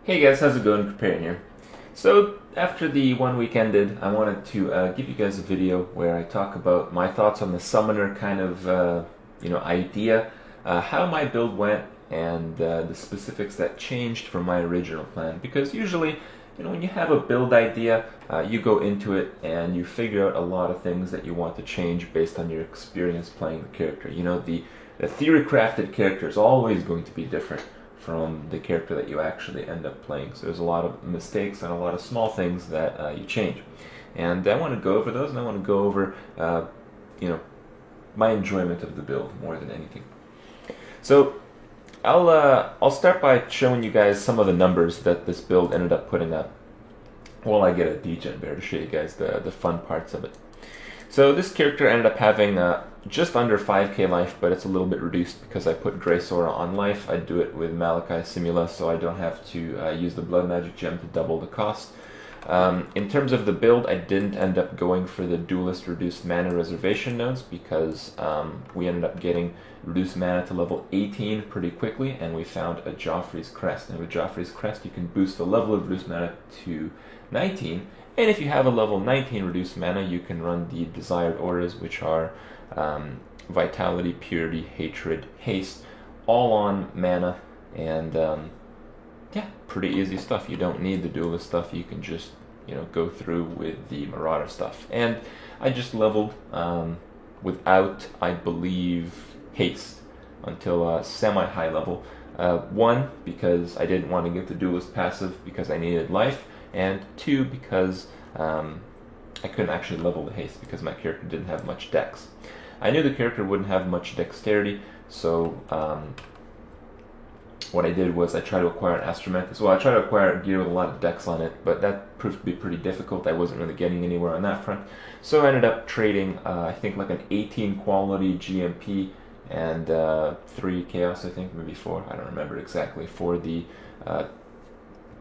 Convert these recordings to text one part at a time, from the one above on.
Hey guys, how's it going? Preparing here. So after the 1 week ended, I wanted to give you guys a video where I talk about my thoughts on the summoner kind of idea, how my build went, and the specifics that changed from my original plan. Because usually, when you have a build idea, you go into it and you figure out a lot of things that you want to change based on your experience playing the character. The theory crafted character is always going to be different from the character that you actually end up playing. So there's a lot of mistakes and a lot of small things that you change. And I want to go over those, and I want to go over, my enjoyment of the build more than anything. So I'll start by showing you guys some of the numbers that this build ended up putting up while I get a degen bear to show you guys the fun parts of it. So this character ended up having just under 5k life, but it's a little bit reduced because I put Grey Sora on life. I do it with Malachi Simula, so I don't have to use the Blood Magic Gem to double the cost. In terms of the build, I didn't end up going for the Duelist Reduced Mana Reservation nodes because we ended up getting Reduced Mana to level 18 pretty quickly, and we found a Joffrey's Crest. And with Joffrey's Crest, you can boost the level of Reduced Mana to 19, and if you have a level 19 Reduced Mana, you can run the Desired Auras, which are Vitality, Purity, Hatred, Haste, all on mana, and pretty easy stuff. You don't need the Duelist stuff, you can just go through with the Marauder stuff. And I just leveled without, I believe, Haste until semi-high level. 1, because I didn't want to get the Duelist passive because I needed life, and 2, because I couldn't actually level the haste because my character didn't have much dex. I knew the character wouldn't have much dexterity, so what I did was I tried to acquire an Astromantis. Well, I tried to acquire gear with a lot of dex on it, but that proved to be pretty difficult. I wasn't really getting anywhere on that front. So I ended up trading, I think, like an 18 quality GMP and 3 chaos, I think, maybe 4, I don't remember exactly, for the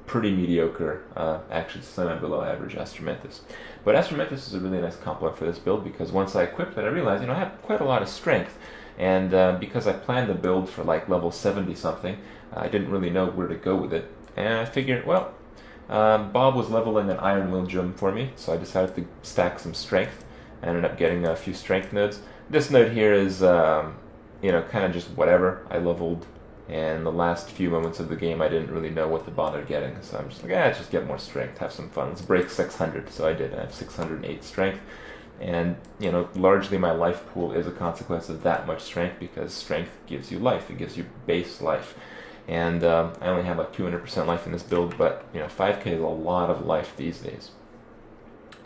pretty mediocre, actually semi-below average Astromantis. But Astromantis is a really nice complement for this build because once I equipped it, I realized, I have quite a lot of strength. And because I planned the build for like level 70 something, I didn't really know where to go with it. And I figured, well, Bob was leveling an Iron Will gem for me, so I decided to stack some strength. I ended up getting a few strength nodes. This node here is, kind of just whatever. I leveled, and the last few moments of the game I didn't really know what to bother getting, so I'm just like, let's just get more strength, have some fun, let's break 600. So I did. I have 608 strength, and largely my life pool is a consequence of that much strength, because strength gives you life, it gives you base life. And I only have like 200% life in this build, but 5k is a lot of life these days.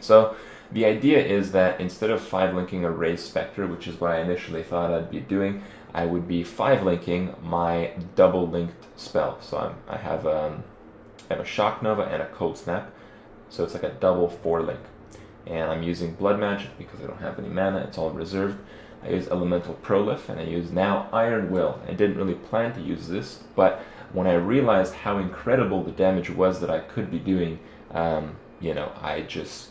So the idea is that instead of 5-linking a Raised Spectre, which is what I initially thought I'd be doing, I would be 5-linking my double-linked spell. So I have a Shock Nova and a Cold Snap, so it's like a double 4-link. And I'm using Blood Magic because I don't have any mana, it's all reserved. I use Elemental Prolif, and I use now Iron Will. I didn't really plan to use this, but when I realized how incredible the damage was that I could be doing, I just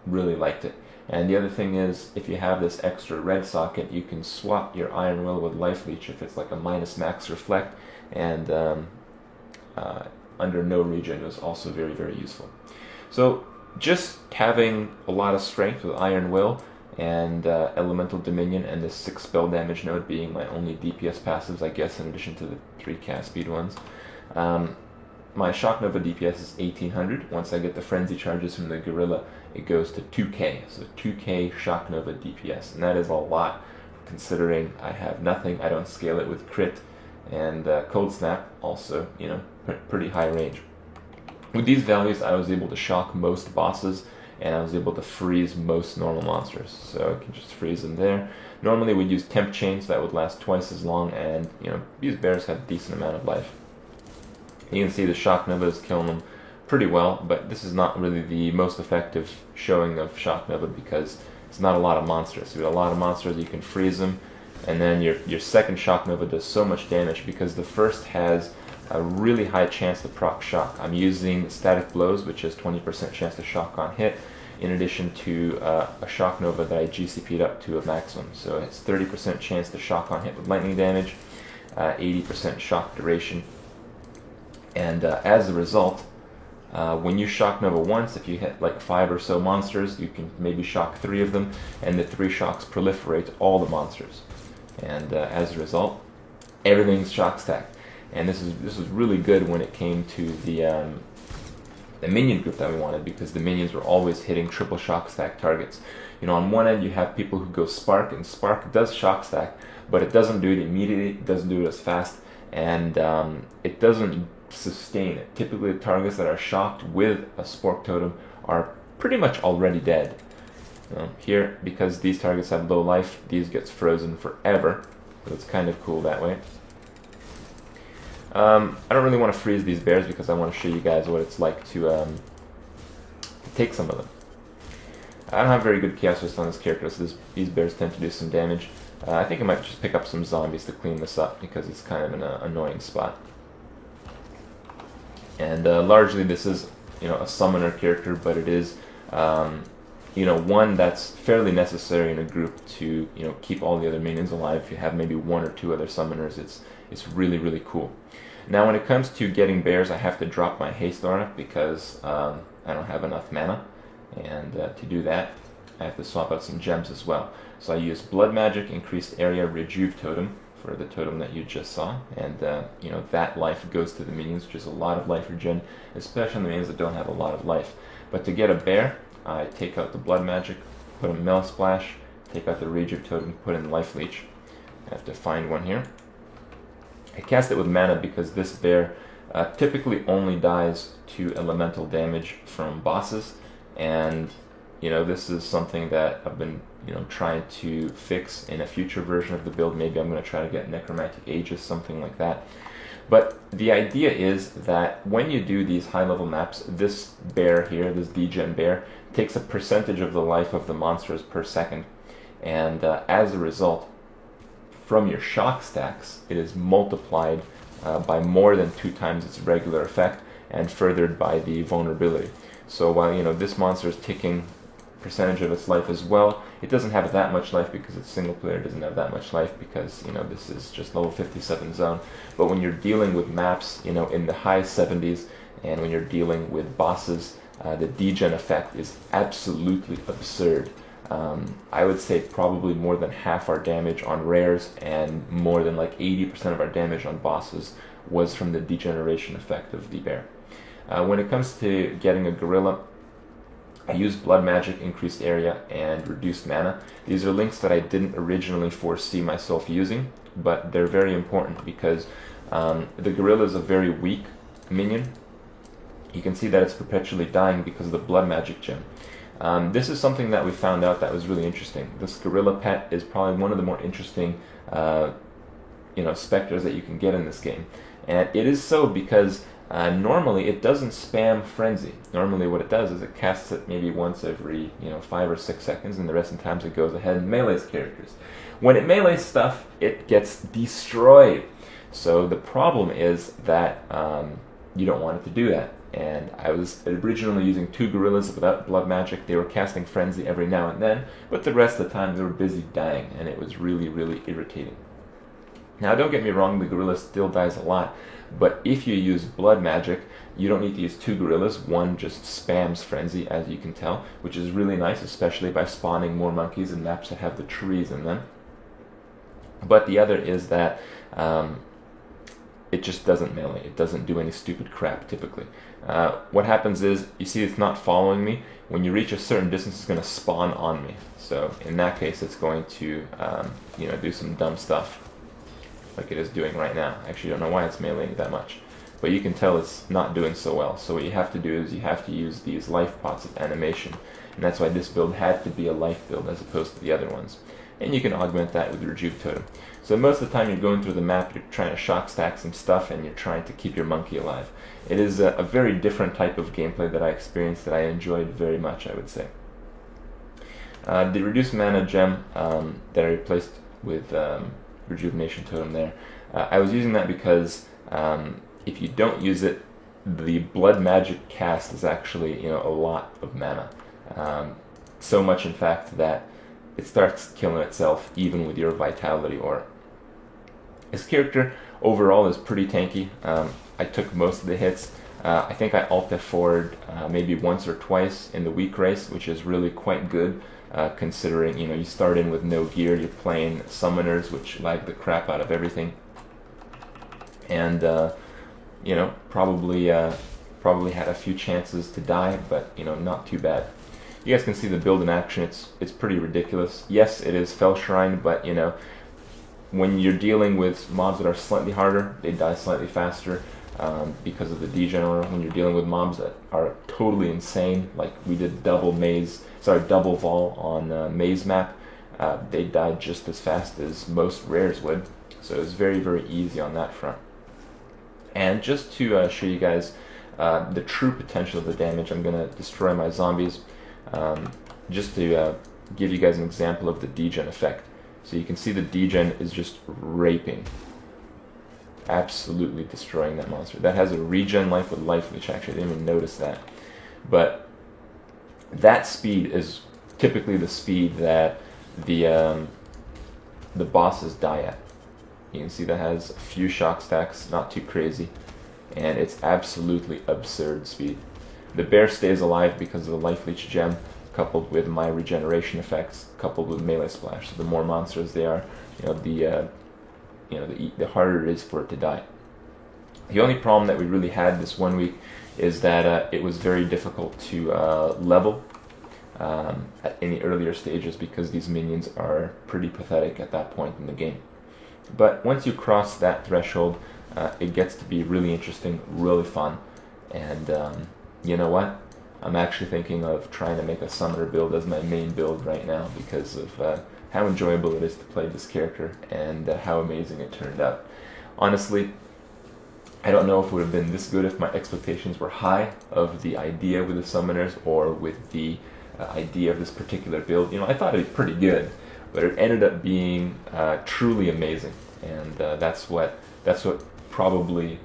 really liked it. And the other thing is, if you have this extra red socket, you can swap your Iron Will with Life Leech if it's like a minus max reflect, and under no regen is also very, very useful. So just having a lot of strength with Iron Will and Elemental Dominion and this 6 spell damage node being my only DPS passives, I guess, in addition to the 3 cast speed ones. My Shock Nova DPS is 1800. Once I get the Frenzy charges from the Gorilla, it goes to 2k. So 2k Shock Nova DPS, and that is a lot considering I have nothing. I don't scale it with crit, and Cold Snap also, pretty high range. With these values, I was able to shock most bosses, and I was able to freeze most normal monsters. So I can just freeze them there. Normally we'd use Temp Chains, that would last twice as long, and these bears have a decent amount of life. You can see the Shock Nova is killing them pretty well, but this is not really the most effective showing of Shock Nova because it's not a lot of monsters. With a lot of monsters, you can freeze them, and then your second Shock Nova does so much damage because the first has a really high chance to proc shock. I'm using Static Blows, which is 20% chance to shock on hit, in addition to a Shock Nova that I GCP'd up to a maximum. So it's 30% chance to shock on hit with lightning damage, 80% shock duration, And as a result, when you shock Nova once, if you hit like 5 or so monsters, you can maybe shock 3 of them, and the 3 shocks proliferate all the monsters. And as a result, everything's shock stacked. And this is really good when it came to the minion group that we wanted, because the minions were always hitting triple shock stack targets. You know, on one end you have people who go Spark, and Spark does shock stack, but it doesn't do it immediately, it doesn't do it as fast, and it doesn't sustain it. Typically the targets that are shocked with a Spork Totem are pretty much already dead. Here, because these targets have low life, these gets frozen forever, so it's kind of cool that way. I don't really want to freeze these bears because I want to show you guys what it's like to take some of them. I don't have very good Chaos Fist on this character, so these bears tend to do some damage. I think I might just pick up some zombies to clean this up because it's kind of an annoying spot. And largely this is, you know, a summoner character, but it is, you know, one that's fairly necessary in a group to, you know, keep all the other minions alive. If you have maybe 1 or 2 other summoners, it's really, really cool. Now when it comes to getting bears, I have to drop my haste aura because I don't have enough mana, and to do that I have to swap out some gems as well. So I use Blood Magic, Increased Area, Rejuve Totem for the totem that you just saw, and you know, that life goes to the minions, which is a lot of life regen, especially on the minions that don't have a lot of life. But to get a bear, I take out the Blood Magic, put a Metal Splash, take out the Rejuve Totem, put in Life Leech. I have to find one here. I cast it with mana because this bear typically only dies to elemental damage from bosses, and you know, this is something that I've been, you know, trying to fix in a future version of the build. Maybe I'm going to try to get Necromantic Aegis, something like that. But the idea is that when you do these high-level maps, this bear here, this degen bear, takes a percentage of the life of the monsters per second, and as a result, from your shock stacks, it is multiplied by more than 2 times its regular effect, and furthered by the vulnerability. So while, you know, this monster is taking percentage of its life as well, it doesn't have that much life because it's single player. It doesn't have that much life because, you know, this is just level 57 zone. But when you're dealing with maps, you know, in the high 70s, and when you're dealing with bosses, the degen effect is absolutely absurd. I would say probably more than half our damage on rares and more than like 80% of our damage on bosses was from the degeneration effect of the bear. When it comes to getting a gorilla, I use Blood Magic, Increased Area, and Reduced Mana. These are links that I didn't originally foresee myself using, but they're very important because the gorilla is a very weak minion. You can see that it's perpetually dying because of the Blood Magic gem. This is something that we found out that was really interesting. This gorilla pet is probably one of the more interesting you know, specters that you can get in this game. And it is so because normally it doesn't spam Frenzy. Normally what it does is it casts it maybe once every, you know, 5 or 6 seconds, and the rest of the times it goes ahead and melees characters. When it melees stuff, it gets destroyed. So the problem is that you don't want it to do that. And I was originally using 2 gorillas without Blood Magic. They were casting Frenzy every now and then, but the rest of the time they were busy dying, and it was really, really irritating. Now don't get me wrong, the gorilla still dies a lot, but if you use Blood Magic, you don't need to use 2 gorillas. One just spams Frenzy, as you can tell, which is really nice, especially by spawning more monkeys in maps that have the trees in them. But the other is that it just doesn't melee. It doesn't do any stupid crap, typically. What happens is, you see it's not following me. When you reach a certain distance, it's going to spawn on me. So in that case, it's going to you know, do some dumb stuff, like it is doing right now. I actually don't know why it's meleeing that much, but you can tell it's not doing so well. So what you have to do is you have to use these life pots of animation, and that's why this build had to be a life build as opposed to the other ones. And you can augment that with Rejuve Totem. So most of the time you're going through the map, you're trying to shock stack some stuff, and you're trying to keep your monkey alive. It is a very different type of gameplay that I experienced that I enjoyed very much, I would say. The Reduced Mana gem that I replaced with Rejuvenation Totem there, I was using that because if you don't use it, the Blood Magic cast is actually, you know, a lot of mana. So much, in fact, that it starts killing itself even with your Vitality Aura. This character overall is pretty tanky. I took most of the hits. I think I ulted forward maybe once or twice in the week race, which is really quite good, considering, you know, you start in with no gear, you're playing summoners, which lag the crap out of everything, and you know, probably had a few chances to die, but you know, not too bad. You guys can see the build in action. It's pretty ridiculous. Yes, it is Fellshrine, but you know, when you're dealing with mobs that are slightly harder, they die slightly faster because of the degen aura. When you're dealing with mobs that are totally insane, like we did double Vol on Maze map, they died just as fast as most rares would. So it was very, very easy on that front. And just to show you guys the true potential of the damage, I'm going to destroy my zombies. Just to give you guys an example of the degen effect. So you can see the degen is just raping, absolutely destroying that monster. That has a regen life with life leech, actually. I didn't even notice that. But that speed is typically the speed that the bosses die at. You can see that has a few shock stacks, not too crazy, and it's absolutely absurd speed. The bear stays alive because of the life leech gem, coupled with my regeneration effects, coupled with melee splash. So the more monsters they are, the harder it is for it to die. The only problem that we really had this 1 week is that it was very difficult to level in the earlier stages because these minions are pretty pathetic at that point in the game. But once you cross that threshold, it gets to be really interesting, really fun, and you know what? I'm actually thinking of trying to make a summoner build as my main build right now because of how enjoyable it is to play this character and how amazing it turned out. Honestly, I don't know if it would have been this good if my expectations were high of the idea with the summoners or with the idea of this particular build. You know, I thought it'd be pretty good, but it ended up being truly amazing, and that's what probably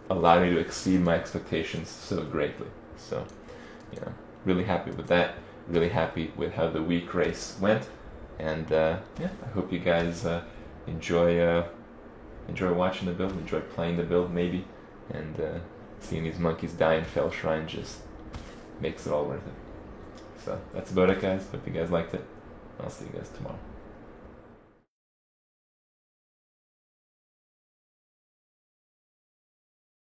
allowed me to exceed my expectations so greatly. So, you know, really happy with that. Really happy with how the week race went, and yeah, I hope you guys enjoy watching the build, enjoy playing the build maybe, and seeing these monkeys die in Fellshrine just makes it all worth it. So that's about it, guys. Hope you guys liked it. I'll see you guys tomorrow.